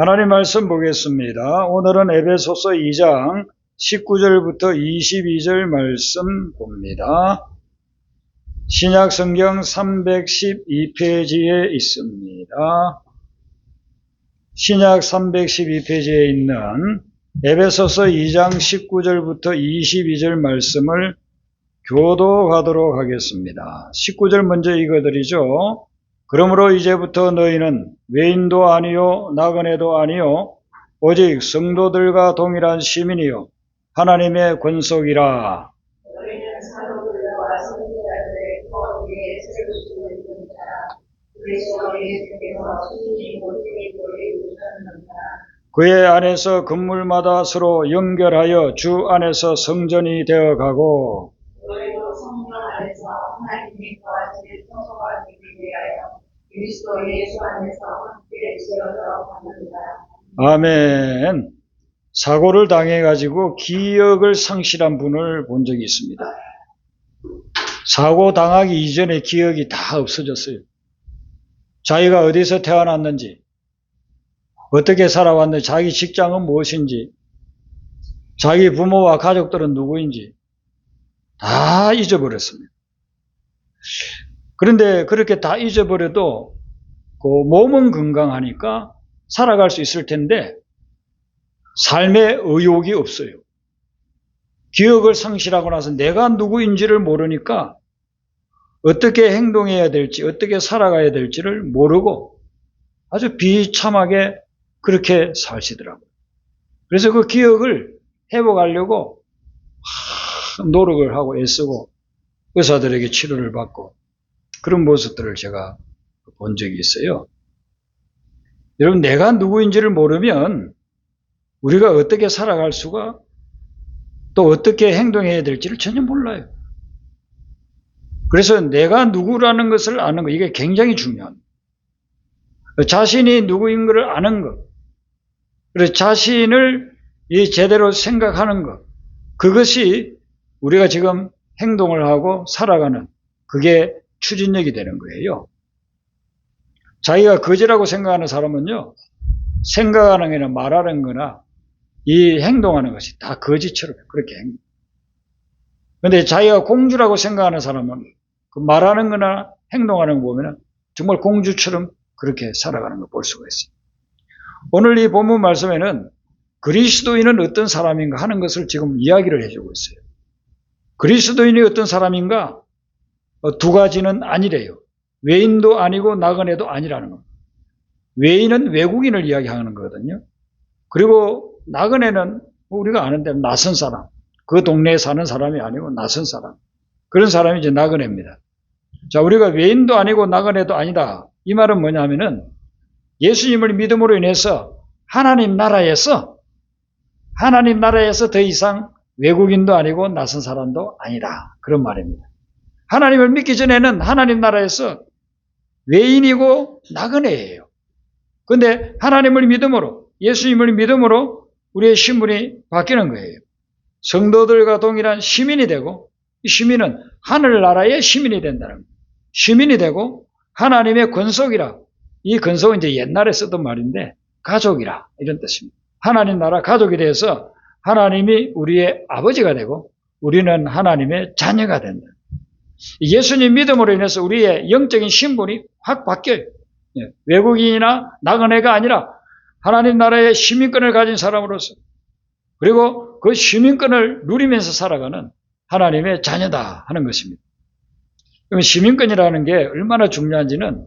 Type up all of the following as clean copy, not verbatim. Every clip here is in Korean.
하나님 말씀 보겠습니다. 오늘은 에베소서 2장 19절부터 22절 말씀 봅니다. 신약 성경 312페이지에 있습니다. 신약 312페이지에 있는 에베소서 2장 19절부터 22절 말씀을 교독하도록 하겠습니다. 19절 먼저 읽어드리죠. 그러므로 이제부터 너희는 외인도 아니요 나그네도 아니요 오직 성도들과 동일한 시민이요 하나님의 권속이라. 너희는 사도들과 선지자들의 위에 세우시는 분이라. 그리스도 예수께서 순전히 모든 교를 이루셨느니라. 그의 안에서 건물마다 서로 연결하여 주 안에서 성전이 되어가고 너희도 성령 안에서 하나님의 거하시는 성소가 되기 위하여 그리스도 예수 안에서 함께 지어져 가느니라. 아멘. 사고를 당해가지고 기억을 상실한 분을 본 적이 있습니다. 사고 당하기 이전에 기억이 다 없어졌어요. 자기가 어디서 태어났는지, 어떻게 살아왔는지, 자기 직장은 무엇인지, 자기 부모와 가족들은 누구인지 다 잊어버렸습니다. 그런데 그렇게 다 잊어버려도 그 몸은 건강하니까 살아갈 수 있을 텐데 삶의 의욕이 없어요. 기억을 상실하고 나서 내가 누구인지를 모르니까 어떻게 행동해야 될지, 어떻게 살아가야 될지를 모르고 아주 비참하게 그렇게 사시더라고요. 그래서 그 기억을 회복하려고 노력을 하고 애쓰고 의사들에게 치료를 받고 그런 모습들을 제가 본 적이 있어요. 여러분, 내가 누구인지를 모르면 우리가 어떻게 살아갈 수가 또 어떻게 행동해야 될지를 전혀 몰라요. 그래서 내가 누구라는 것을 아는 것, 이게 굉장히 중요합니다. 자신이 누구인 것을 아는 것, 그래서 자신을 제대로 생각하는 것, 그것이 우리가 지금 행동을 하고 살아가는 그게 추진력이 되는 거예요. 자기가 거지라고 생각하는 사람은요, 생각하는 거나 말하는 거나 이 행동하는 것이 다 거지처럼 그렇게 행동. 그런데 자기가 공주라고 생각하는 사람은 그 말하는 거나 행동하는 거 보면 정말 공주처럼 그렇게 살아가는 걸 볼 수가 있어요. 오늘 이 본문 말씀에는 그리스도인은 어떤 사람인가 하는 것을 지금 이야기를 해주고 있어요. 그리스도인이 어떤 사람인가? 두 가지는 아니래요. 외인도 아니고 나그네도 아니라는 겁니다. 외인은 외국인을 이야기하는 거거든요. 그리고 나그네는 우리가 아는 대로 낯선 사람, 그 동네에 사는 사람이 아니고 낯선 사람, 그런 사람이 이제 나그네입니다. 자, 우리가 외인도 아니고 나그네도 아니다. 이 말은 뭐냐면은 예수님을 믿음으로 인해서 하나님 나라에서 더 이상 외국인도 아니고 낯선 사람도 아니다. 그런 말입니다. 하나님을 믿기 전에는 하나님 나라에서 외인이고 나그네예요. 그런데 하나님을 믿음으로, 예수님을 믿음으로 우리의 신분이 바뀌는 거예요. 성도들과 동일한 시민이 되고, 이 시민은 하늘나라의 시민이 된다는 거예요. 시민이 되고 하나님의 권속이라, 이 권속은 이제 옛날에 쓰던 말인데 가족이라 이런 뜻입니다. 하나님 나라 가족이 돼서 하나님이 우리의 아버지가 되고 우리는 하나님의 자녀가 된다. 예수님 믿음으로 인해서 우리의 영적인 신분이 확 바뀌어요. 외국인이나 나그네가 아니라 하나님 나라의 시민권을 가진 사람으로서, 그리고 그 시민권을 누리면서 살아가는 하나님의 자녀다 하는 것입니다. 그럼 시민권이라는 게 얼마나 중요한지는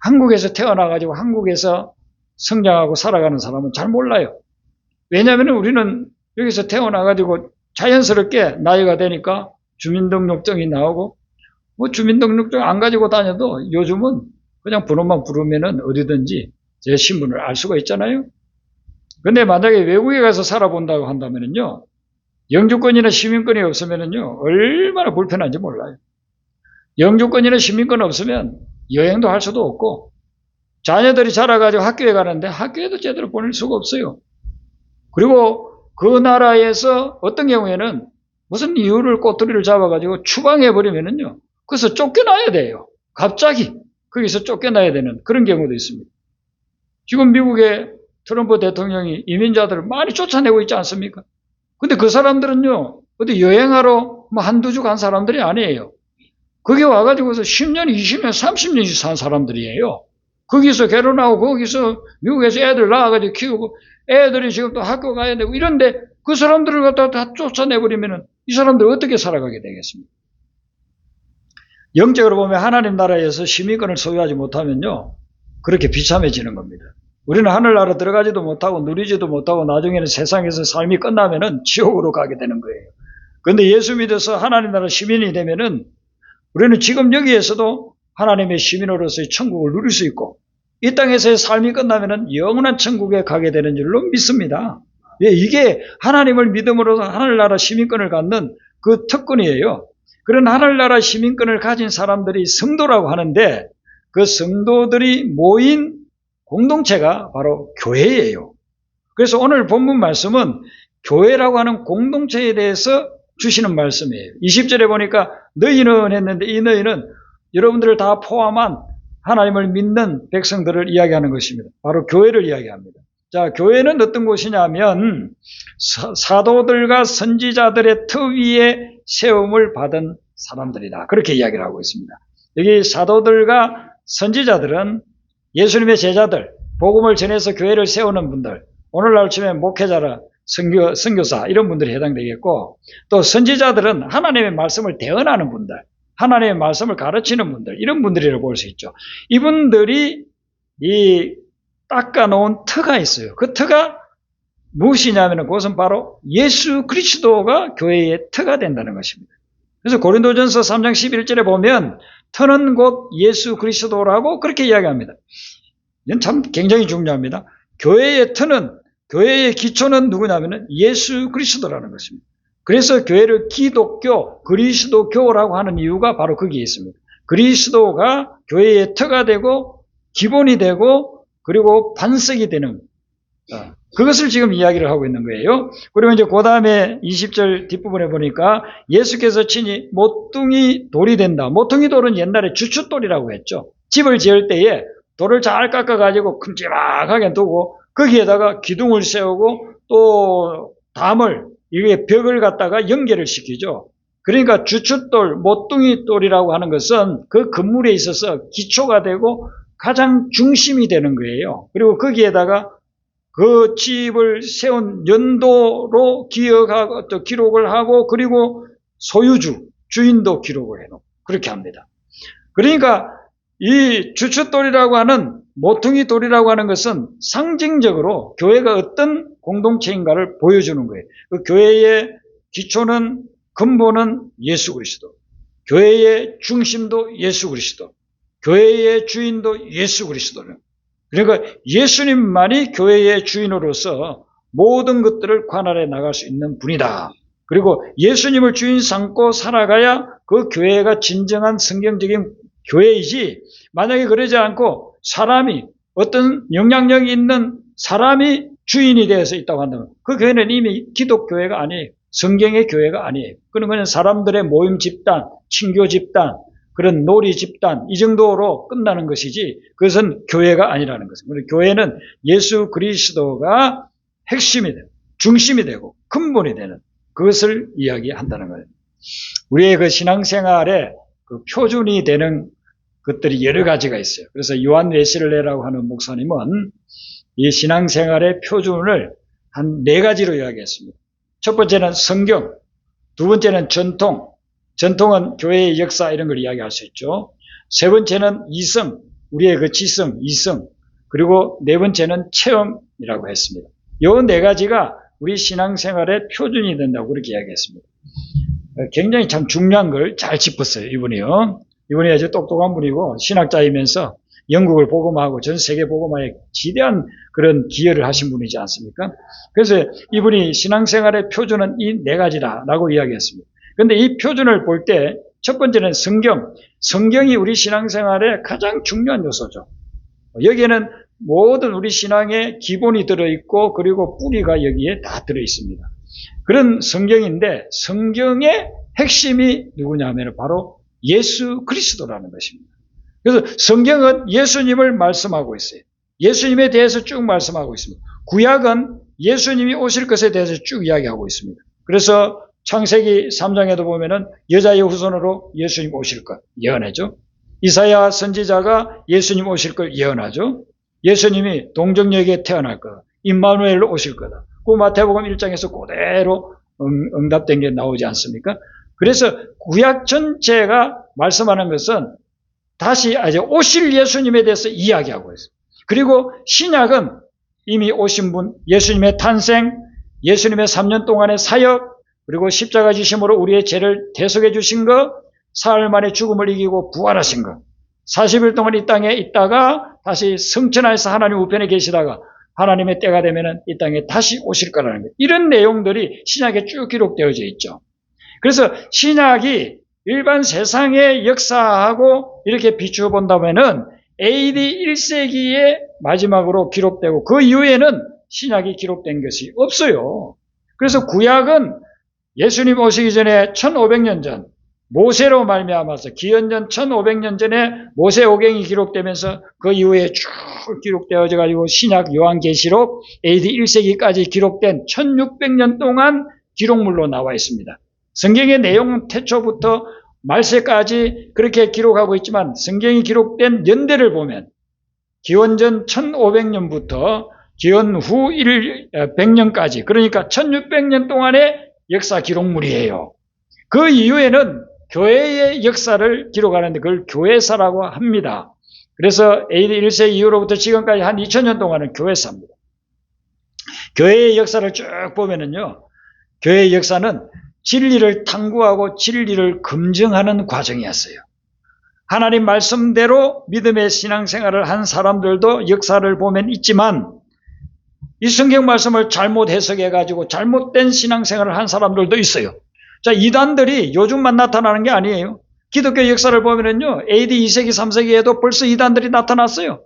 한국에서 태어나가지고 한국에서 성장하고 살아가는 사람은 잘 몰라요. 왜냐하면 우리는 여기서 태어나가지고 자연스럽게 나이가 되니까 주민등록증이 나오고, 뭐 주민등록증 안 가지고 다녀도 요즘은 그냥 번호만 부르면은 어디든지 제 신분을 알 수가 있잖아요. 근데 만약에 외국에 가서 살아본다고 한다면은요, 영주권이나 시민권이 없으면은요, 얼마나 불편한지 몰라요. 영주권이나 시민권 없으면 여행도 할 수도 없고, 자녀들이 자라가지고 학교에 가는데 학교에도 제대로 보낼 수가 없어요. 그리고 그 나라에서 어떤 경우에는 무슨 이유를 꼬투리를 잡아가지고 추방해버리면은요, 그래서 쫓겨나야 돼요. 갑자기 거기서 쫓겨나야 되는 그런 경우도 있습니다. 지금 미국에 트럼프 대통령이 이민자들을 많이 쫓아내고 있지 않습니까? 근데 그 사람들은요, 어디 여행하러 뭐 한두 주 간 사람들이 아니에요. 거기 와가지고서 10년, 20년, 30년씩 산 사람들이에요. 거기서 결혼하고 거기서 미국에서 애들 낳아가지고 키우고 애들이 지금 또 학교 가야 되고 이런데 그 사람들을 갖다 다 쫓아내버리면은 이 사람들 어떻게 살아가게 되겠습니까? 영적으로 보면 하나님 나라에서 시민권을 소유하지 못하면요, 그렇게 비참해지는 겁니다. 우리는 하늘나라 들어가지도 못하고 누리지도 못하고 나중에는 세상에서 삶이 끝나면은 지옥으로 가게 되는 거예요. 그런데 예수 믿어서 하나님 나라 시민이 되면은 우리는 지금 여기에서도 하나님의 시민으로서의 천국을 누릴 수 있고 이 땅에서의 삶이 끝나면은 영원한 천국에 가게 되는 줄로 믿습니다. 예, 이게 하나님을 믿음으로 하늘나라 시민권을 갖는 그 특권이에요. 그런 하늘나라 시민권을 가진 사람들이 성도라고 하는데 그 성도들이 모인 공동체가 바로 교회예요. 그래서 오늘 본문 말씀은 교회라고 하는 공동체에 대해서 주시는 말씀이에요. 20절에 보니까 너희는 했는데 이 너희는 여러분들을 다 포함한 하나님을 믿는 백성들을 이야기하는 것입니다. 바로 교회를 이야기합니다. 자, 교회는 어떤 곳이냐면 사도들과 선지자들의 터 위에 세움을 받은 사람들이다. 그렇게 이야기를 하고 있습니다. 여기 사도들과 선지자들은 예수님의 제자들, 복음을 전해서 교회를 세우는 분들, 오늘날 치면 목회자라 선교사 이런 분들이 해당되겠고 또 선지자들은 하나님의 말씀을 대언하는 분들, 하나님의 말씀을 가르치는 분들 이런 분들이라고 볼 수 있죠. 이분들이 이 닦아놓은 터가 있어요. 그 터가 무엇이냐면 그것은 바로 예수 그리스도가 교회의 터가 된다는 것입니다. 그래서 고린도전서 3장 11절에 보면 터는 곧 예수 그리스도라고 그렇게 이야기합니다. 이건 참 굉장히 중요합니다. 교회의 터는, 교회의 기초는 누구냐면 예수 그리스도라는 것입니다. 그래서 교회를 기독교, 그리스도교라고 하는 이유가 바로 거기에 있습니다. 그리스도가 교회의 터가 되고 기본이 되고 그리고 반석이 되는 그것을 지금 이야기를 하고 있는 거예요. 그리고 이제 그 다음에 20절 뒷부분에 보니까 예수께서 친히 모퉁이 돌이 된다. 모퉁이 돌은 옛날에 주춧돌이라고 했죠. 집을 지을 때에 돌을 잘 깎아가지고 큼지막하게 두고 거기에다가 기둥을 세우고 또 담을 이게 벽을 갖다가 연결을 시키죠. 그러니까 주춧돌, 모퉁이 돌이라고 하는 것은 그 건물에 있어서 기초가 되고 가장 중심이 되는 거예요. 그리고 거기에다가 그 집을 세운 연도로 기억하고 또 기록을 하고 그리고 소유주, 주인도 기록을 해놓고 그렇게 합니다. 그러니까 이 주춧돌이라고 하는 모퉁이 돌이라고 하는 것은 상징적으로 교회가 어떤 공동체인가를 보여주는 거예요. 그 교회의 기초는 근본은 예수 그리스도, 교회의 중심도 예수 그리스도, 교회의 주인도 예수 그리스도는. 그러니까 예수님만이 교회의 주인으로서 모든 것들을 관할해 나갈 수 있는 분이다. 그리고 예수님을 주인 삼고 살아가야 그 교회가 진정한 성경적인 교회이지 만약에 그러지 않고 사람이 어떤 영향력이 있는 사람이 주인이 되어서 있다고 한다면 그 교회는 이미 기독교회가 아니에요. 성경의 교회가 아니에요. 그런 거는 사람들의 모임 집단, 친교 집단, 그런 놀이 집단 이 정도로 끝나는 것이지 그것은 교회가 아니라는 것입니다. 교회는 예수 그리스도가 핵심이 되고 중심이 되고 근본이 되는 그것을 이야기한다는 거예요. 우리의 그 신앙생활에 그 표준이 되는 것들이 여러 가지가 있어요. 그래서 요한 웨슬레라고 하는 목사님은 이 신앙생활의 표준을 한 4가지로 이야기했습니다. 첫 번째는 성경, 두 번째는 전통, 전통은 교회의 역사 이런 걸 이야기할 수 있죠. 세 번째는 이성, 우리의 그 지성, 이성, 그리고 네 번째는 체험이라고 했습니다. 이 4가지가 우리 신앙생활의 표준이 된다고 그렇게 이야기했습니다. 굉장히 참 중요한 걸 잘 짚었어요, 이분이요. 이분이 아주 똑똑한 분이고 신학자이면서 영국을 복음하고 전 세계 복음화에 지대한 그런 기여를 하신 분이지 않습니까? 그래서 이분이 신앙생활의 표준은 이 4가지라고 이야기했습니다. 그런데 이 표준을 볼 때 첫 번째는 성경. 성경이 우리 신앙생활의 가장 중요한 요소죠. 여기에는 모든 우리 신앙의 기본이 들어있고 그리고 뿌리가 여기에 다 들어있습니다. 그런 성경인데 성경의 핵심이 누구냐 하면 바로 예수 그리스도라는 것입니다. 그래서 성경은 예수님을 말씀하고 있어요. 예수님에 대해서 쭉 말씀하고 있습니다. 구약은 예수님이 오실 것에 대해서 쭉 이야기하고 있습니다. 그래서 창세기 3장에도 보면은 여자의 후손으로 예수님 오실 것 예언하죠. 이사야 선지자가 예수님 오실 걸 예언하죠. 예수님이 동정녀에게 태어날 거다. 임마누엘로 오실 거다. 그 마태복음 1장에서 그대로 응답된 게 나오지 않습니까? 그래서 구약 전체가 말씀하는 것은 다시 아주 오실 예수님에 대해서 이야기하고 있어요. 그리고 신약은 이미 오신 분, 예수님의 탄생, 예수님의 3년 동안의 사역, 그리고 십자가 지심으로 우리의 죄를 대속해 주신 것, 사흘 만에 죽음을 이기고 부활하신 것, 40일 동안 이 땅에 있다가 다시 성천하에서 하나님 우편에 계시다가 하나님의 때가 되면은 이 땅에 다시 오실 거라는 거예요. 이런 내용들이 신약에 쭉 기록되어져 있죠. 그래서 신약이 일반 세상의 역사하고 이렇게 비추어 본다면은 AD 1세기에 마지막으로 기록되고 그 이후에는 신약이 기록된 것이 없어요. 그래서 구약은 예수님 오시기 전에 1500년 전 모세로 말미암아서 기원전 1500년 전에 모세오경이 기록되면서 그 이후에 쭉 기록되어져 가지고 신약 요한계시록 AD 1세기까지 기록된 1600년 동안 기록물로 나와 있습니다. 성경의 내용은 태초부터 말세까지 그렇게 기록하고 있지만 성경이 기록된 연대를 보면 기원전 1500년부터 기원 후 100년까지 그러니까 1600년 동안의 역사 기록물이에요. 그 이후에는 교회의 역사를 기록하는데 그걸 교회사라고 합니다. 그래서 AD 1세기 이후로부터 지금까지 한 2000년 동안은 교회사입니다. 교회의 역사를 쭉 보면은요, 교회의 역사는 진리를 탐구하고 진리를 검증하는 과정이었어요. 하나님 말씀대로 믿음의 신앙생활을 한 사람들도 역사를 보면 있지만 이 성경 말씀을 잘못 해석해가지고 잘못된 신앙생활을 한 사람들도 있어요. 자, 이단들이 요즘만 나타나는 게 아니에요. 기독교 역사를 보면은요, AD 2세기, 3세기에도 벌써 이단들이 나타났어요.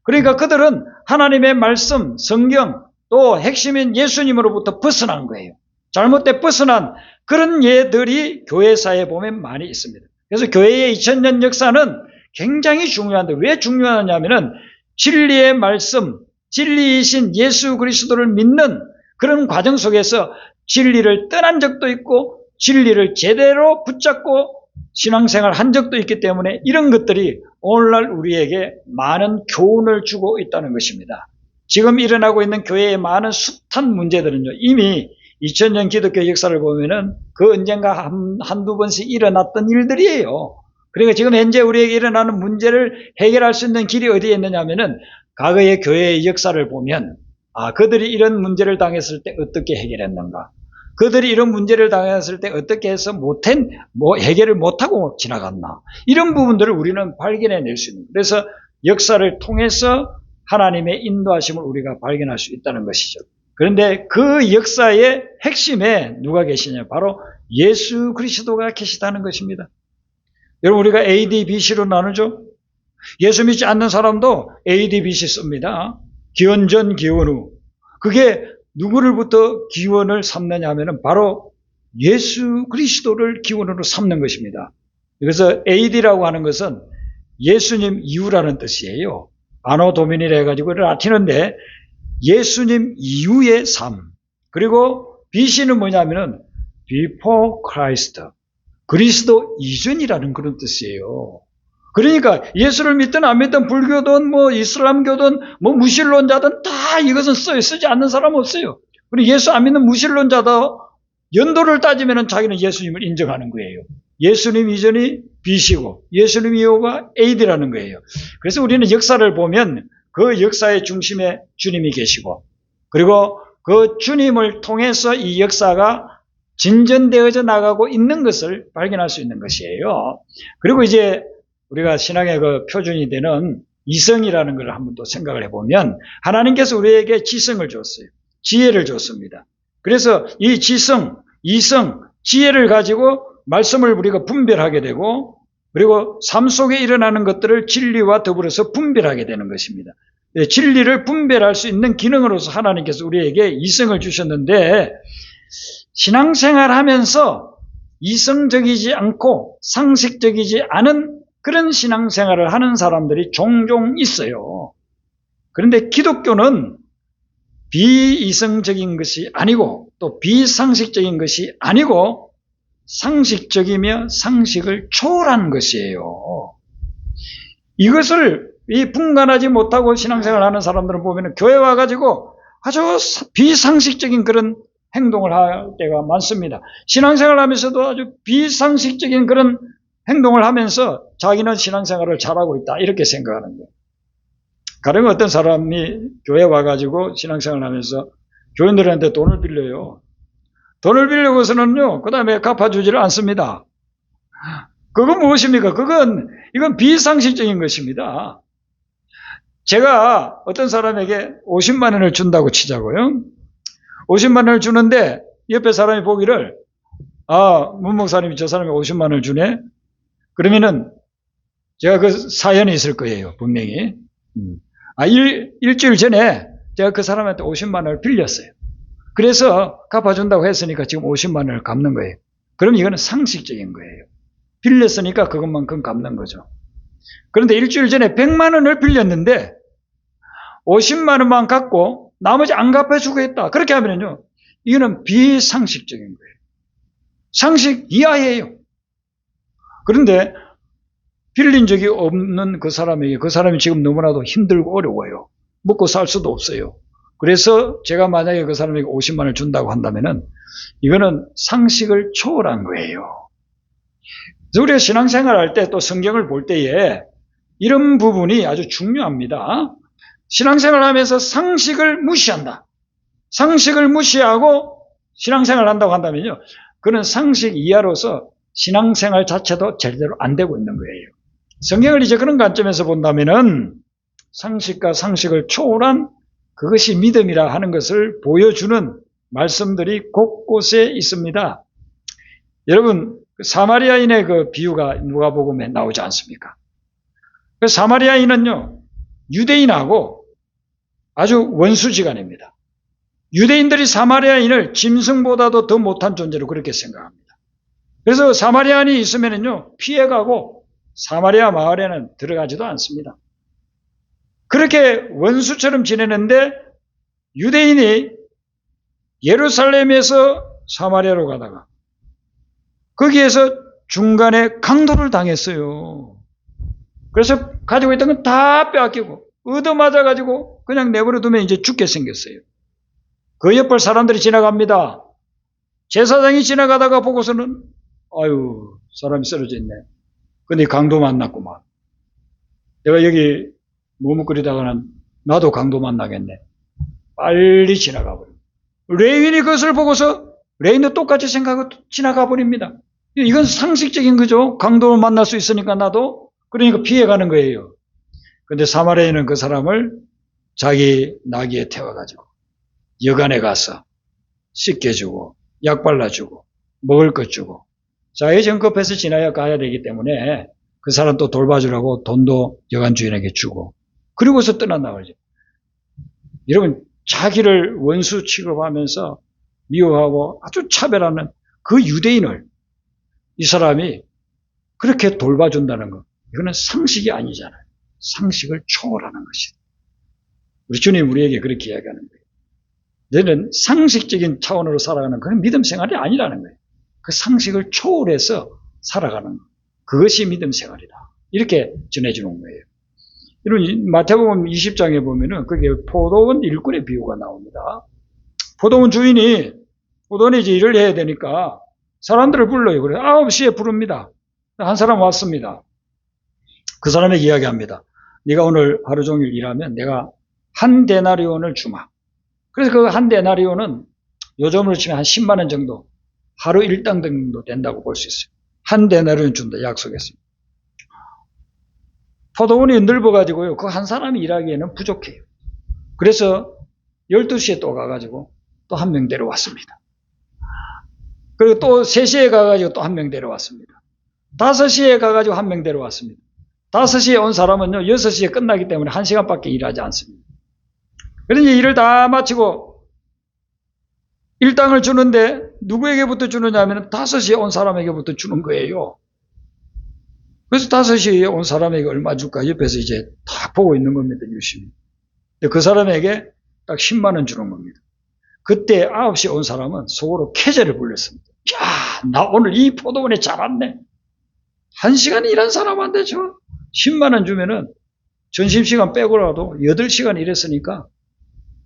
그러니까 그들은 하나님의 말씀, 성경, 또 핵심인 예수님으로부터 벗어난 거예요. 잘못돼 벗어난 그런 예들이 교회사에 보면 많이 있습니다. 그래서 교회의 2000년 역사는 굉장히 중요한데 왜 중요하냐면은 진리의 말씀, 진리이신 예수 그리스도를 믿는 그런 과정 속에서 진리를 떠난 적도 있고 진리를 제대로 붙잡고 신앙생활 한 적도 있기 때문에 이런 것들이 오늘날 우리에게 많은 교훈을 주고 있다는 것입니다. 지금 일어나고 있는 교회의 많은 숱한 문제들은요, 이미 2000년 기독교 역사를 보면은 그 언젠가 한두 번씩 일어났던 일들이에요. 그러니까 지금 현재 우리에게 일어나는 문제를 해결할 수 있는 길이 어디에 있느냐 하면은 과거의 교회의 역사를 보면 그들이 이런 문제를 당했을 때 어떻게 해결했는가? 그들이 이런 문제를 당했을 때 어떻게 해서 해결을 못하고 지나갔나? 이런 부분들을 우리는 발견해낼 수 있는 거예요. 그래서 역사를 통해서 하나님의 인도하심을 우리가 발견할 수 있다는 것이죠. 그런데 그 역사의 핵심에 누가 계시냐? 바로 예수 그리스도가 계시다는 것입니다. 여러분 우리가 AD, BC로 나누죠? 예수 믿지 않는 사람도 AD, BC 씁니다. 기원 전, 기원 후. 그게 누구를부터 기원을 삼느냐 하면은 바로 예수 그리스도를 기원으로 삼는 것입니다. 그래서 AD라고 하는 것은 예수님 이후라는 뜻이에요. 아노 도미니라 해가지고 라틴어인데 예수님 이후의 삶. 그리고 BC는 뭐냐면은 before Christ. 그리스도 이전이라는 그런 뜻이에요. 그러니까 예수를 믿든 안 믿든 불교든 이슬람교든 무신론자든 다 이것은 쓰지 않는 사람 없어요. 그리고 예수 안 믿는 무신론자도 연도를 따지면 자기는 예수님을 인정하는 거예요. 예수님 이전이 BC고 예수님 이후가 AD라는 거예요. 그래서 우리는 역사를 보면 그 역사의 중심에 주님이 계시고 그리고 그 주님을 통해서 이 역사가 진전되어져 나가고 있는 것을 발견할 수 있는 것이에요. 그리고 이제 우리가 신앙의 그 표준이 되는 이성이라는 걸 한번 또 생각을 해보면 하나님께서 우리에게 지성을 줬어요. 지혜를 줬습니다. 그래서 이 지성, 이성, 지혜를 가지고 말씀을 우리가 분별하게 되고 그리고 삶 속에 일어나는 것들을 진리와 더불어서 분별하게 되는 것입니다. 진리를 분별할 수 있는 기능으로서 하나님께서 우리에게 이성을 주셨는데 신앙생활 하면서 이성적이지 않고 상식적이지 않은 그런 신앙생활을 하는 사람들이 종종 있어요. 그런데 기독교는 비이성적인 것이 아니고 또 비상식적인 것이 아니고 상식적이며 상식을 초월한 것이에요. 이것을 이 분간하지 못하고 신앙생활을 하는 사람들을 보면 교회 와가지고 아주 비상식적인 그런 행동을 할 때가 많습니다. 신앙생활을 하면서도 아주 비상식적인 그런 행동을 하면서 자기는 신앙생활을 잘하고 있다 이렇게 생각하는 거예요. 가령 어떤 사람이 교회 와가지고 신앙생활을 하면서 교인들한테 돈을 빌려요. 돈을 빌려고서는요, 그 다음에 갚아주지를 않습니다. 그건 무엇입니까? 이건 비상식적인 것입니다. 제가 어떤 사람에게 50만 원을 준다고 치자고요. 50만 원을 주는데 옆에 사람이 보기를 문 목사님이 저 사람이 50만 원을 주네? 그러면은 제가 그 사연이 있을 거예요. 분명히. 일주일 전에 제가 그 사람한테 50만 원을 빌렸어요. 그래서 갚아준다고 했으니까 지금 50만 원을 갚는 거예요. 그럼 이거는 상식적인 거예요. 빌렸으니까 그것만큼 갚는 거죠. 그런데 일주일 전에 100만 원을 빌렸는데 50만 원만 갚고 나머지 안 갚아주고 했다. 그렇게 하면요, 이거는 비상식적인 거예요. 상식 이하예요. 그런데 빌린 적이 없는 그 사람에게 그 사람이 지금 너무나도 힘들고 어려워요. 먹고 살 수도 없어요. 그래서 제가 만약에 그 사람에게 50만 원을 준다고 한다면은 이거는 상식을 초월한 거예요. 우리가 신앙생활 할 때 또 성경을 볼 때에 이런 부분이 아주 중요합니다. 신앙생활 하면서 상식을 무시한다. 상식을 무시하고 신앙생활을 한다고 한다면요, 그는 상식 이하로서 신앙생활 자체도 제대로 안 되고 있는 거예요. 성경을 이제 그런 관점에서 본다면은 상식과 상식을 초월한 그것이 믿음이라 하는 것을 보여주는 말씀들이 곳곳에 있습니다. 여러분, 사마리아인의 그 비유가 누가복음에 나오지 않습니까? 그 사마리아인은요, 유대인하고 아주 원수지간입니다. 유대인들이 사마리아인을 짐승보다도 더 못한 존재로 그렇게 생각합니다. 그래서 사마리아인이 있으면요, 피해가고 사마리아 마을에는 들어가지도 않습니다. 그렇게 원수처럼 지내는데 유대인이 예루살렘에서 사마리아로 가다가 거기에서 중간에 강도를 당했어요. 그래서 가지고 있던 건 다 빼앗기고 얻어맞아가지고 그냥 내버려 두면 이제 죽게 생겼어요. 그 옆을 사람들이 지나갑니다. 제사장이 지나가다가 보고서는 아유, 사람이 쓰러져 있네. 근데 강도 만났구만. 내가 여기 머뭇거리다가는 나도 강도 만나겠네. 빨리 지나가 버립니다. 레위인이 그것을 보고서 레위인도 똑같이 생각하고 지나가 버립니다. 이건 상식적인 거죠. 강도를 만날 수 있으니까 나도. 그러니까 피해가는 거예요. 근데 사마리아인은 그 사람을 자기 나귀에 태워가지고 여관에 가서 씻겨주고 약 발라주고 먹을 것 주고 자기 정급해서 지나야 가야 되기 때문에 그 사람 또 돌봐주라고 돈도 여관 주인에게 주고 그리고서 떠나나가죠. 여러분, 자기를 원수 취급하면서 미워하고 아주 차별하는 그 유대인을 이 사람이 그렇게 돌봐준다는 것, 이거는 상식이 아니잖아요. 상식을 초월하는 것이다. 우리 주님 우리에게 그렇게 이야기하는 거예요. 너는 상식적인 차원으로 살아가는 그건 믿음 생활이 아니라는 거예요. 그 상식을 초월해서 살아가는 것, 그것이 믿음 생활이다. 이렇게 전해주는 거예요. 이런 마태복음 20장에 보면은 그게 포도원 일꾼의 비유가 나옵니다. 포도원 주인이 포도원에 이제 일을 해야 되니까 사람들을 불러요. 그래 9시에 부릅니다. 한 사람 왔습니다. 그 사람에게 이야기합니다. 네가 오늘 하루 종일 일하면 내가 한 데나리온을 주마. 그래서 그 한 데나리온은 요즘으로 치면 한 10만 원 정도, 하루 일당 정도 된다고 볼 수 있어요. 한 데나리온 준다 약속했습니다. 포도원이 넓어가지고요, 그 한 사람이 일하기에는 부족해요. 그래서 12시에 또 가가지고 또 한 명 데려왔습니다. 그리고 또 3시에 가가지고 또 한 명 데려왔습니다. 5시에 가가지고 한 명 데려왔습니다. 5시에 온 사람은요, 6시에 끝나기 때문에 1시간밖에 일하지 않습니다. 그래서 일을 다 마치고 일당을 주는데 누구에게부터 주느냐 하면 5시에 온 사람에게부터 주는 거예요. 그래서 5시에 온 사람에게 얼마 줄까 옆에서 이제 다 보고 있는 겁니다, 유심히. 근데 그 사람에게 딱 10만 원 주는 겁니다. 그때 9시에 온 사람은 속으로 쾌재를 불렸습니다. 야, 나 오늘 이 포도원에 잘 왔네. 1시간 일한 사람한테 저 10만 원 주면은 점심시간 빼고라도 8시간 일했으니까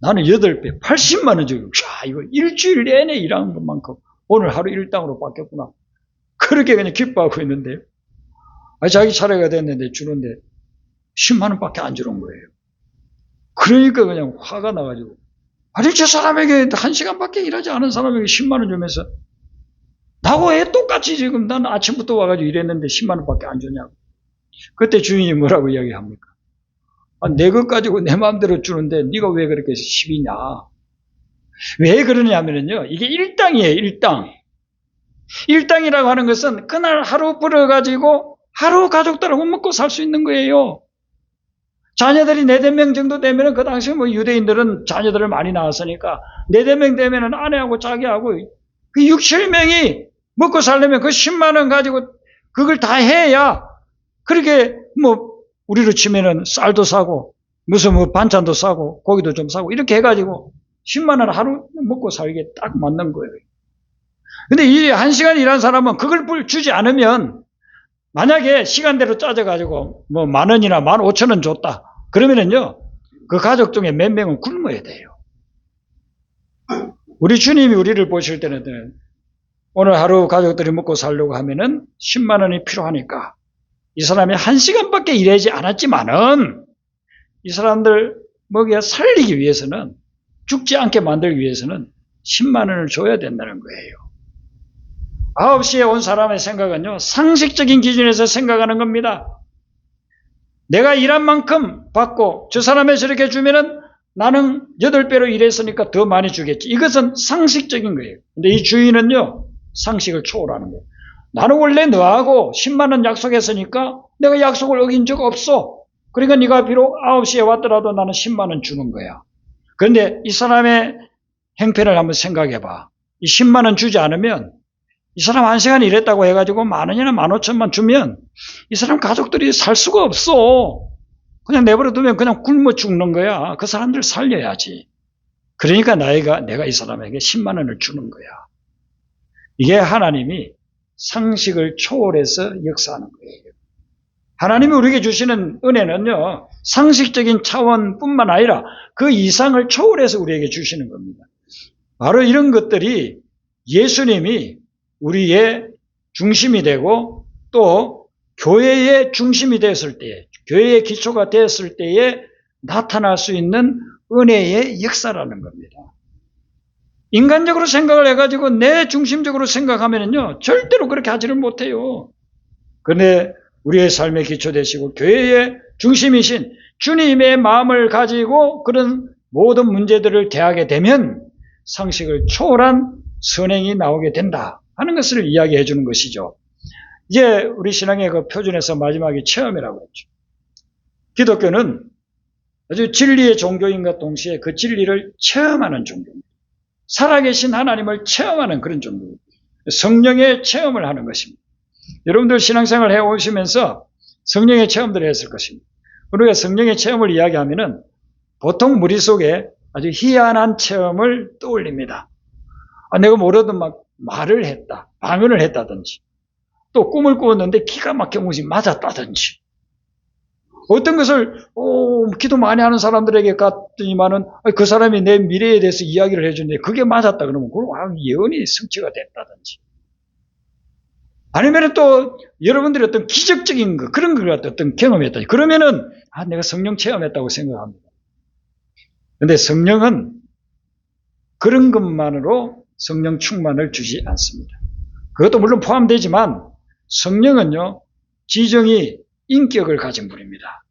나는 8배, 80만 원 주고, 야, 이거 일주일 내내 일한 것만큼 오늘 하루 일당으로 바뀌었구나. 그렇게 그냥 기뻐하고 있는데요. 자기 차례가 됐는데 주는데 10만 원밖에 안 주는 거예요. 그러니까 그냥 화가 나가지고, 아니, 저 사람에게 1시간밖에 일하지 않은 사람에게 10만 원 주면서 나하고 왜 똑같이 지금 난 아침부터 와가지고 일했는데 10만 원밖에 안 주냐고. 그때 주인이 뭐라고 이야기합니까? 내 것 가지고 내 마음대로 주는데 네가 왜 그렇게 시비냐. 왜 그러냐면요, 이게 일당이에요. 일당이라고 하는 것은 그날 하루 벌어가지고 하루 가족들하고 먹고 살 수 있는 거예요. 자녀들이 4-5명 정도 되면은, 그 당시 유대인들은 자녀들을 많이 낳았으니까 4-5명 되면은 아내하고 자기하고 그 6-7명이 먹고 살려면 그 10만 원 가지고 그걸 다 해야, 그렇게 우리로 치면은 쌀도 사고 무슨 반찬도 사고 고기도 좀 사고 이렇게 해가지고 10만 원 하루 먹고 살기에 딱 맞는 거예요. 근데 이 1시간 일한 사람은 그걸 주지 않으면, 만약에 시간대로 짜져가지고 10,000원이나 15,000원 줬다 그러면은요, 그 가족 중에 몇 명은 굶어야 돼요. 우리 주님이 우리를 보실 때는 오늘 하루 가족들이 먹고 살려고 하면은 10만 원이 필요하니까, 이 사람이 1시간밖에 일하지 않았지만은 이 사람들 먹여 살리기 위해서는, 죽지 않게 만들기 위해서는 10만 원을 줘야 된다는 거예요. 9시에 온 사람의 생각은요, 상식적인 기준에서 생각하는 겁니다. 내가 일한 만큼 받고 저 사람이 저렇게 주면은 나는 8배로 일했으니까 더 많이 주겠지. 이것은 상식적인 거예요. 근데 이 주인은요, 상식을 초월하는 거예요. 나는 원래 너하고 10만 원 약속했으니까 내가 약속을 어긴 적 없어. 그러니까 네가 비록 9시에 왔더라도 나는 10만 원 주는 거야. 그런데 이 사람의 행편을 한번 생각해 봐. 이 10만 원 주지 않으면, 이 사람 1시간 일했다고 해가지고 10,000원이나 15,000원 주면 이 사람 가족들이 살 수가 없어. 그냥 내버려 두면 그냥 굶어 죽는 거야. 그 사람들 살려야지. 그러니까 내가 이 사람에게 10만 원을 주는 거야. 이게 하나님이 상식을 초월해서 역사하는 거예요. 하나님이 우리에게 주시는 은혜는요, 상식적인 차원뿐만 아니라 그 이상을 초월해서 우리에게 주시는 겁니다. 바로 이런 것들이 예수님이 우리의 중심이 되고 또 교회의 중심이 됐을 때에, 교회의 기초가 되었을 때에 나타날 수 있는 은혜의 역사라는 겁니다. 인간적으로 생각을 해가지고 내 중심적으로 생각하면요, 절대로 그렇게 하지를 못해요. 그런데 우리의 삶의 기초 되시고 교회의 중심이신 주님의 마음을 가지고 그런 모든 문제들을 대하게 되면 상식을 초월한 선행이 나오게 된다 하는 것을 이야기해 주는 것이죠. 이제 우리 신앙의 그 표준에서 마지막에 체험이라고 했죠. 기독교는 아주 진리의 종교인과 동시에 그 진리를 체험하는 종교입니다. 살아계신 하나님을 체험하는 그런 종교입니다. 성령의 체험을 하는 것입니다. 여러분들 신앙생활 해오시면서 성령의 체험들을 했을 것입니다. 우리가 성령의 체험을 이야기하면은 보통 머릿속에 아주 희한한 체험을 떠올립니다. 내가 모르던 막 말을 했다, 방언을 했다든지, 또 꿈을 꾸었는데 기가 막혀 무엇이 맞았다든지, 어떤 것을 기도 많이 하는 사람들에게 갔더니만은 그 사람이 내 미래에 대해서 이야기를 해주는데 그게 맞았다 그러면 예언이 성취가 됐다든지, 아니면 또 여러분들이 어떤 기적적인 거, 그런 걸 갖다 어떤 경험했다, 그러면은 내가 성령 체험했다고 생각합니다. 그런데 성령은 그런 것만으로 성령 충만을 주지 않습니다. 그것도 물론 포함되지만 성령은요, 지정이 인격을 가진 분입니다.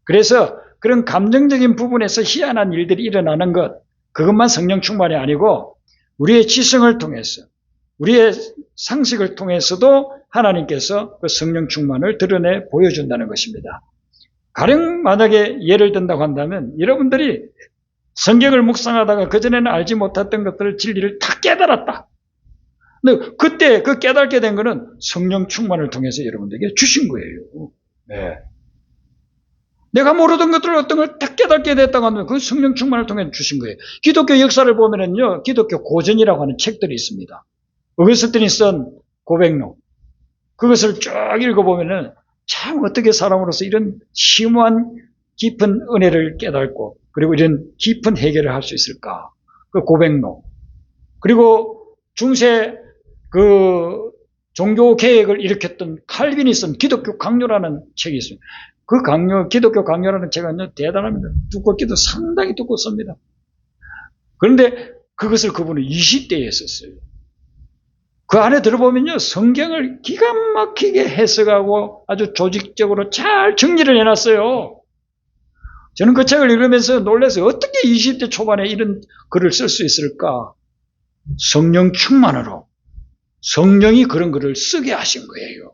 그래서 그런 감정적인 부분에서 희한한 일들이 일어나는 그것만 성령 충만이 아니고 우리의 지성을 통해서, 우리의 상식을 통해서도 하나님께서 그 성령 충만을 드러내 보여준다는 것입니다. 가령 만약에 예를 든다고 한다면, 여러분들이 성경을 묵상하다가 그전에는 알지 못했던 것들을, 진리를 다 깨달았다. 근데 그때 그 깨닫게 된 것은 성령 충만을 통해서 여러분들에게 주신 거예요. 네. 내가 모르던 것들을 어떤 걸 딱 깨닫게 됐다고 하면 그 성령 충만을 통해 주신 거예요. 기독교 역사를 보면은요, 기독교 고전이라고 하는 책들이 있습니다. 어거스틴이 쓴 고백록. 그것을 쭉 읽어보면은 참 어떻게 사람으로서 이런 심오한 깊은 은혜를 깨닫고 그리고 이런 깊은 해결을 할 수 있을까. 그 고백록. 그리고 중세 그 종교 개혁을 일으켰던 칼빈이 쓴 기독교 강요라는 책이 있습니다. 그 강요, 기독교 강요라는 책은 대단합니다. 두껍기도 상당히 두껍습니다. 그런데 그것을 그분은 20대에 썼어요. 그 안에 들어보면요, 성경을 기가 막히게 해석하고 아주 조직적으로 잘 정리를 해놨어요. 저는 그 책을 읽으면서 놀라서 어떻게 20대 초반에 이런 글을 쓸 수 있을까? 성령 충만으로 성령이 그런 글을 쓰게 하신 거예요.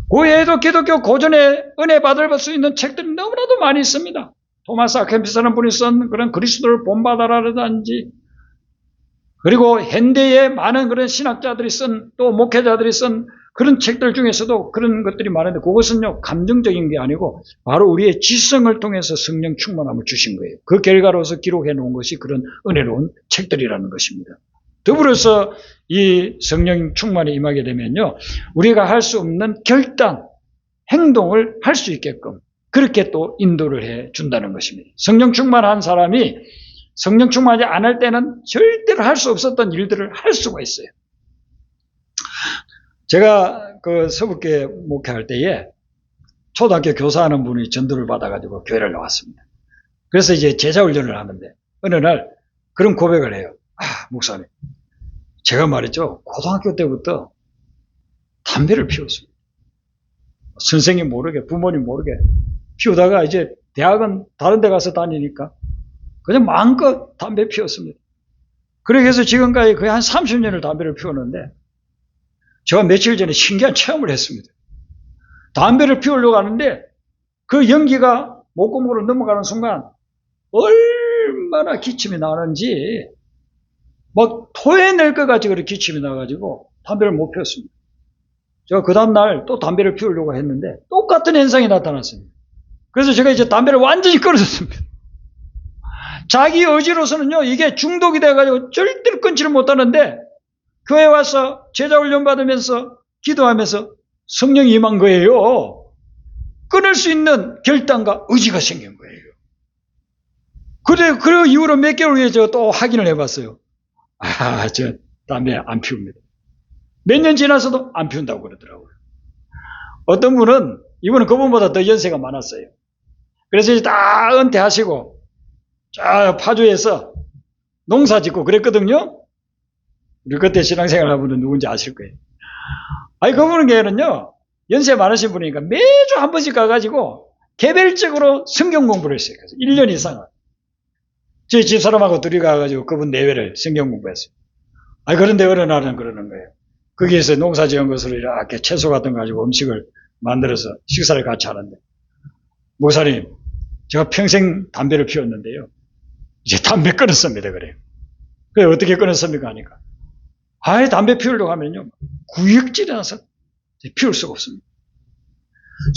그 외에도 기독교 고전에 은혜 받을 수 있는 책들이 너무나도 많이 있습니다. 토마스 아퀴나스라는 분이 쓴 그런 그리스도를 본받아라든지, 그리고 현대에 많은 그런 신학자들이 쓴, 또 목회자들이 쓴 그런 책들 중에서도 그런 것들이 많은데, 그것은요, 감정적인 게 아니고 바로 우리의 지성을 통해서 성령 충만함을 주신 거예요. 그 결과로서 기록해 놓은 것이 그런 은혜로운 책들이라는 것입니다. 더불어서 이 성령 충만에 임하게 되면요, 우리가 할 수 없는 결단, 행동을 할 수 있게끔 그렇게 또 인도를 해 준다는 것입니다. 성령 충만한 사람이 성령 충만하지 않을 때는 절대로 할 수 없었던 일들을 할 수가 있어요. 제가 그 서북교회 목회할 때에 초등학교 교사하는 분이 전도를 받아가지고 교회를 나왔습니다. 그래서 이제 제자훈련을 하는데 어느 날 그런 고백을 해요. 목사님, 제가 말이죠, 고등학교 때부터 담배를 피웠습니다. 선생님 모르게, 부모님 모르게 피우다가 이제 대학은 다른 데 가서 다니니까 그냥 마음껏 담배 피웠습니다. 그렇게 해서 지금까지 거의 한 30년을 담배를 피웠는데, 제가 며칠 전에 신기한 체험을 했습니다. 담배를 피우려고 하는데 그 연기가 목구멍으로 넘어가는 순간 얼마나 기침이 나는지 막 토해낼 것 같이 그렇게 기침이 나가지고 담배를 못 피웠습니다. 제가 그 다음날 또 담배를 피우려고 했는데 똑같은 현상이 나타났습니다. 그래서 제가 이제 담배를 완전히 끊었습니다. 자기 의지로서는요, 이게 중독이 돼가지고 절대로 끊지를 못하는데, 교회 와서 제자훈련 받으면서 기도하면서 성령이 임한 거예요. 끊을 수 있는 결단과 의지가 생긴 거예요. 그 이후로 몇 개월 후에 제가 또 확인을 해봤어요. 저 담배 안 피웁니다. 몇 년 지나서도 안 피운다고 그러더라고요. 어떤 분은, 이분은 그분보다 더 연세가 많았어요. 그래서 이제 다 은퇴하시고 저 파주에서 농사 짓고 그랬거든요. 우리 그때 신앙생활 하는 분은 누군지 아실 거예요. 그분은요, 연세 많으신 분이니까 매주 한 번씩 가가지고 개별적으로 성경 공부를 했어요. 그래서 1년 이상을. 저희 집사람하고 둘이 가가지고 그분 내외를 성경 공부했어요. 그런데 어느 날은 그러는 거예요. 거기에서 농사 지은 것으로 이렇게 채소 같은 거 가지고 음식을 만들어서 식사를 같이 하는데, 목사님, 제가 평생 담배를 피웠는데요, 이제 담배 끊었습니다. 그래요. 그래, 어떻게 끊었습니까? 하니까, 담배 피우려고 하면요, 구역질이 나서 피울 수가 없습니다.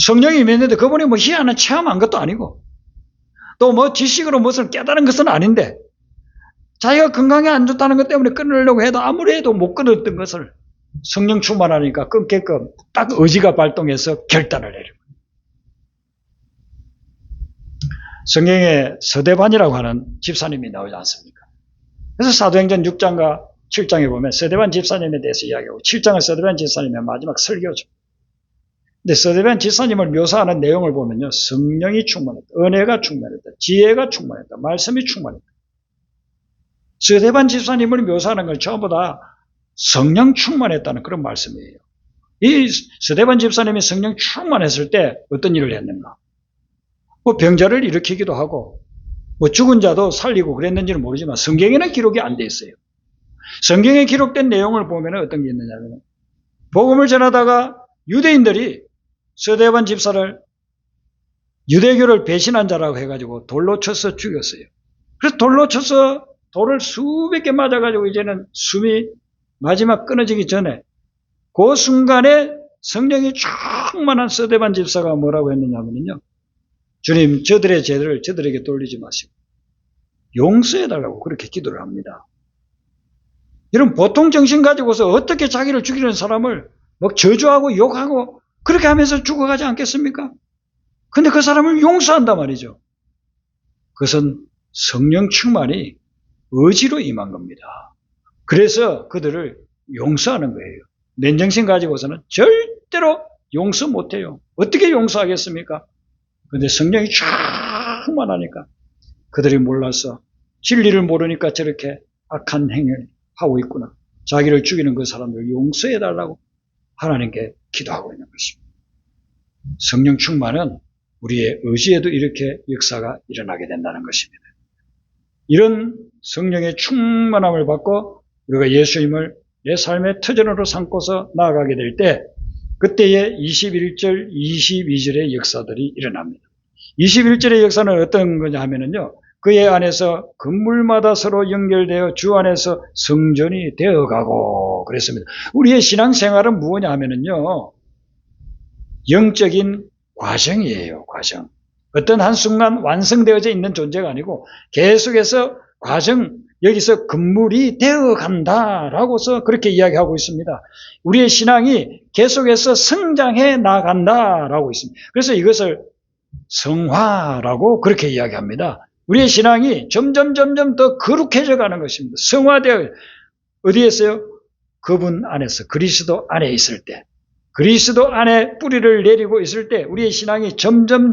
성령이 임했는데 그분이 뭐 희한한 체험한 것도 아니고, 또 뭐 지식으로 무엇을 깨달은 것은 아닌데, 자기가 건강에 안 좋다는 것 때문에 끊으려고 해도 아무리 해도 못 끊었던 것을 성령 충만하니까 끊게끔 딱 의지가 발동해서 결단을 내려. 성경에 서대반이라고 하는 집사님이 나오지 않습니까? 그래서 사도행전 6장과 7장에 보면 서대반 집사님에 대해서 이야기하고, 7장은 서대반 집사님의 마지막 설교죠. 근데 서대반 집사님을 묘사하는 내용을 보면요, 성령이 충만했다, 은혜가 충만했다, 지혜가 충만했다, 말씀이 충만했다. 서대반 집사님을 묘사하는 건 전부 다 성령 충만했다는 그런 말씀이에요. 이 서대반 집사님이 성령 충만했을 때 어떤 일을 했는가? 뭐 병자를 일으키기도 하고, 뭐 죽은 자도 살리고 그랬는지는 모르지만 성경에는 기록이 안 돼 있어요. 성경에 기록된 내용을 보면 어떤 게 있느냐면, 복음을 전하다가 유대인들이 서대반 집사를 유대교를 배신한 자라고 해가지고 돌로 쳐서 죽였어요. 그래서 돌로 쳐서 돌을 수백 개 맞아가지고 이제는 숨이 마지막 끊어지기 전에 그 순간에 성령이 충만한 스데반 집사가 뭐라고 했느냐면요. 주님, 저들의 죄를 저들에게 돌리지 마시고 용서해달라고 그렇게 기도를 합니다. 이런 보통 정신 가지고서 어떻게 자기를 죽이는 사람을 막 저주하고 욕하고 그렇게 하면서 죽어가지 않겠습니까? 근데 그 사람을 용서한단 말이죠. 그것은 성령 충만이 의지로 임한 겁니다. 그래서 그들을 용서하는 거예요. 맨정신 가지고서는 절대로 용서 못해요. 어떻게 용서하겠습니까? 근데 성령이 충만하니까 그들이 몰라서 진리를 모르니까 저렇게 악한 행위를 하고 있구나. 자기를 죽이는 그 사람을 용서해달라고 하나님께 기도하고 있는 것입니다. 성령 충만은 우리의 의지에도 이렇게 역사가 일어나게 된다는 것입니다. 이런 성령의 충만함을 받고 우리가 예수님을 내 삶의 터전으로 삼고서 나아가게 될 때 그때의 21절, 22절의 역사들이 일어납니다. 21절의 역사는 어떤 거냐 하면은요. 그의 안에서 건물마다 서로 연결되어 주 안에서 성전이 되어가고 그랬습니다. 우리의 신앙생활은 무엇냐 하면은요. 영적인 과정이에요. 과정. 어떤 한순간 완성되어져 있는 존재가 아니고 계속해서 과정, 여기서 건물이 되어간다라고서 그렇게 이야기하고 있습니다. 우리의 신앙이 계속해서 성장해 나간다라고 있습니다. 그래서 이것을 성화라고 그렇게 이야기합니다. 우리의 신앙이 점점 더 거룩해져 가는 것입니다. 성화되어 어디에서요? 그분 안에서 그리스도 안에 있을 때 그리스도 안에 뿌리를 내리고 있을 때 우리의 신앙이 점점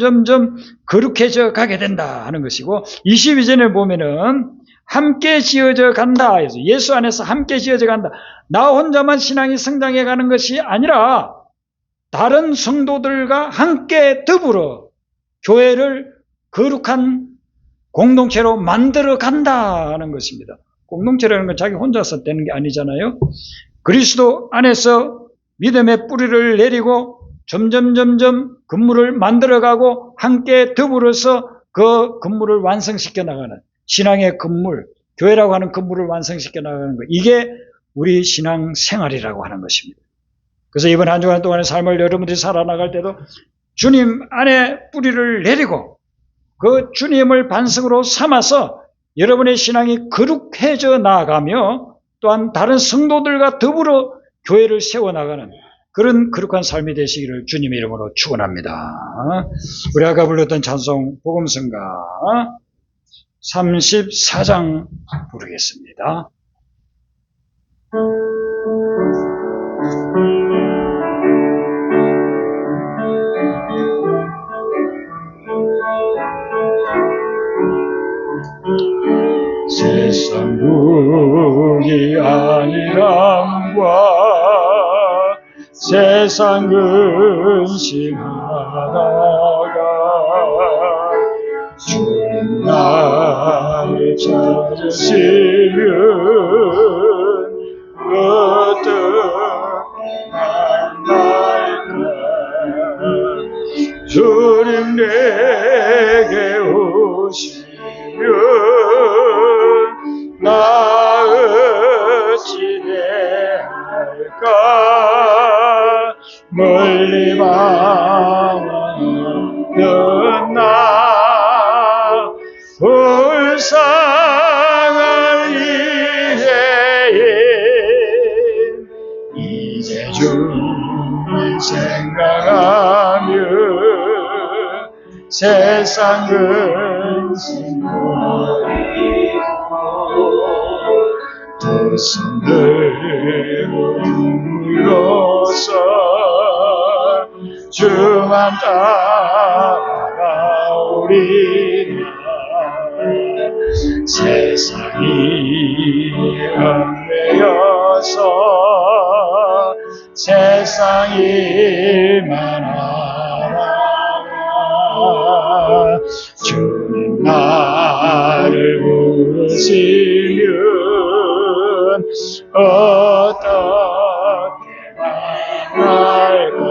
거룩해져 가게 된다 하는 것이고 22절에 보면은 함께 지어져 간다 해서 예수 안에서 함께 지어져 간다. 나 혼자만 신앙이 성장해 가는 것이 아니라 다른 성도들과 함께 더불어 교회를 거룩한 공동체로 만들어 간다 하는 것입니다. 공동체라는 건 자기 혼자서 되는 게 아니잖아요. 그리스도 안에서 믿음의 뿌리를 내리고 점점 건물을 만들어가고 함께 더불어서 그 건물을 완성시켜 나가는 신앙의 건물, 교회라고 하는 건물을 완성시켜 나가는 것. 이게 우리 신앙 생활이라고 하는 것입니다. 그래서 이번 한 주간 동안의 삶을 여러분들이 살아나갈 때도 주님 안에 뿌리를 내리고 그 주님을 반석으로 삼아서 여러분의 신앙이 거룩해져 나가며 또한 다른 성도들과 더불어 교회를 세워나가는 그런 거룩한 삶이 되시기를 주님의 이름으로 축원합니다. 우리 아까 불렀던 찬송 복음성가 34장 부르겠습니다. 세상 국이 아니람과 세상 근심하다가 주님 나를 찾으시면 어떻게 만날까. 주님 내게 오시면 나 어찌 대할까. 멀리 방황하던 나 불쌍한 이제에 이제 주님 생각하며 세상 근심 두 손 들고 눈물로서 주만 따라가오리라. 세상이 얽매여서 세상일만 알아. 주님 나를 부르시면 어떻게 만날까.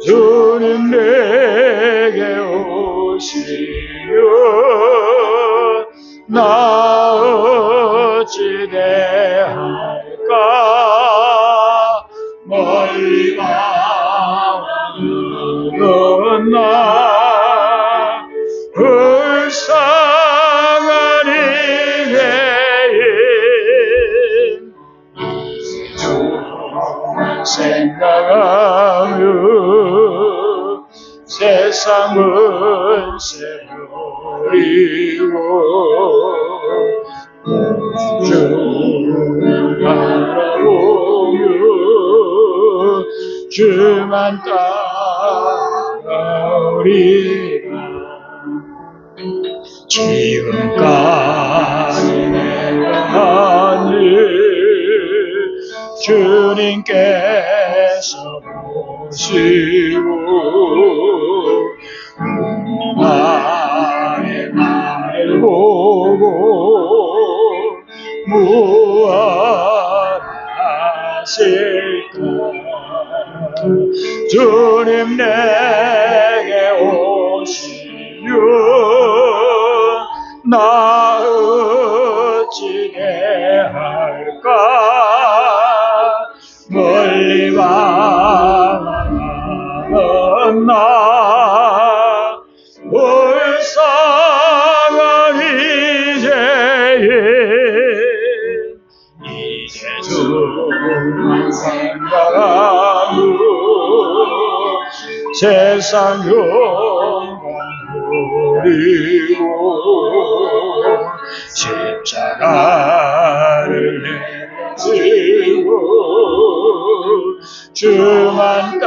주님 내게 오시면 나 어찌 대할까. 멀리 세상 문세 버리고 주를 바라보며 주만 따라오리라. 지금까지 내가 한 일 주님께서 보시고 나의 말을 보고 무엇하실까. 주님 내게 오시면 나 어찌 대할까. 멀리 바라는 나 불쌍한 이제 주만 생각하고 세상 영광 버리고 십자가를 지고 주만